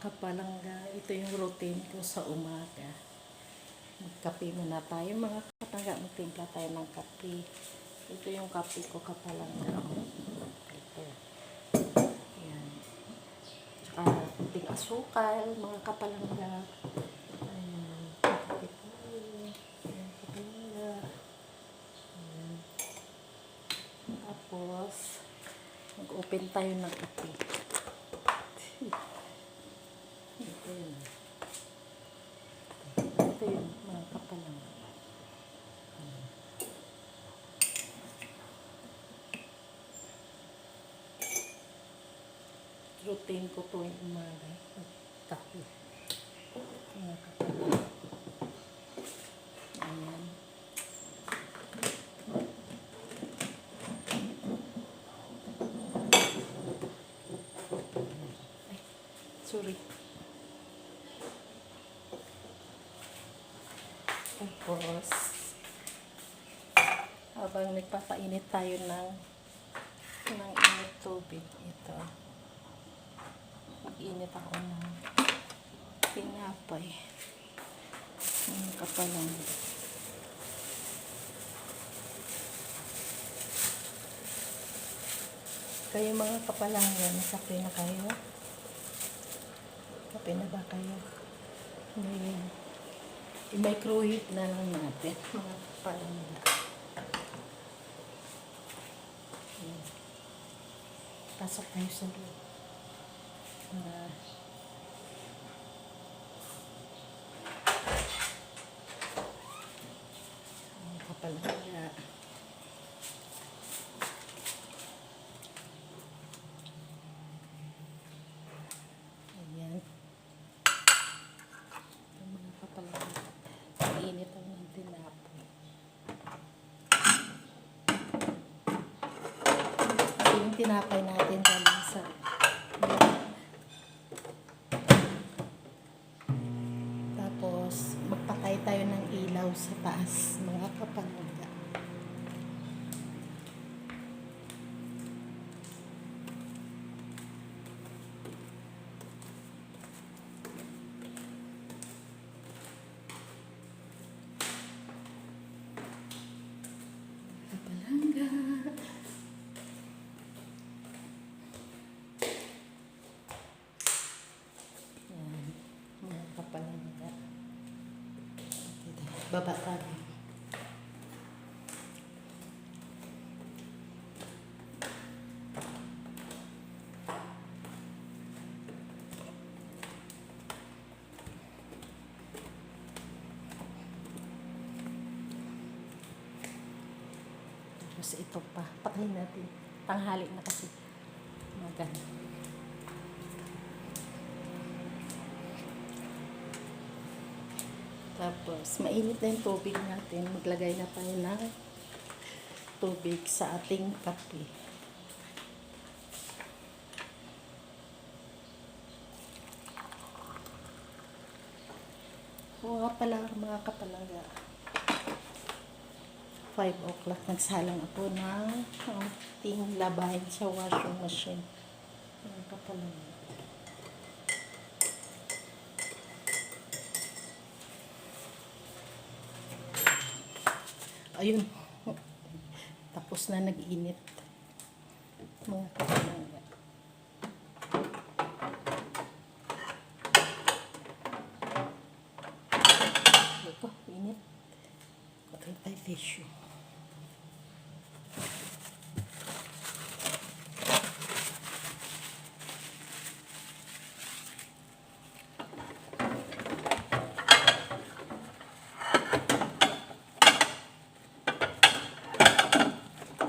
kapalangga, ito yung routine ko sa umaga. Magkape muna tayo mga kapalangga, magtimpla tayo ng kape. Ito yung kape ko kapalangga. Ito. Yan. Tsaka kunting asukal, mga kapalangga. Ayan. Kape tayo. Ayan, kapalangga. Ayan. Tapos, mag-open tayo ng kape. Ito yun, mga kapalangga. Routine ko tuwing umaga. Kape. Mga kapalangga. Ayan. Ay, sorry. Tapos, habang nagpapainit tayo ng init tubig, ito. Mag-init ako ng tinapay. Ang kapalangga. Kayo mga kapalangga, nakape na kayo? Kape na ba kayo? I-microwave na lang natin, mga kapalangga. Pasok tayo sa loob. Mga kapalangga. Ayan. Ito mga kapalangga. Mainit ang ng tinapay. Ito yung tinapay natin galing sa tapos magpatay tayo ng ilaw sa taas, mga kapalangga. Kapalangga. Yan, mga kapalangga. Baba tayo. Tapos ito pa, patayin natin. Tanghali na kasi. Maganda. Tapos, mainit na yung tubig natin. Maglagay na tayo ng tubig sa ating kape. Oo nga pala mga kapalangga. 5 o'clock nagsalang ako ng ating labahin sa washing machine. Mga kapalangga. Ayun. Tapos na nag-init. Mga kapalangga. Ito, init. Patay tayo tissue.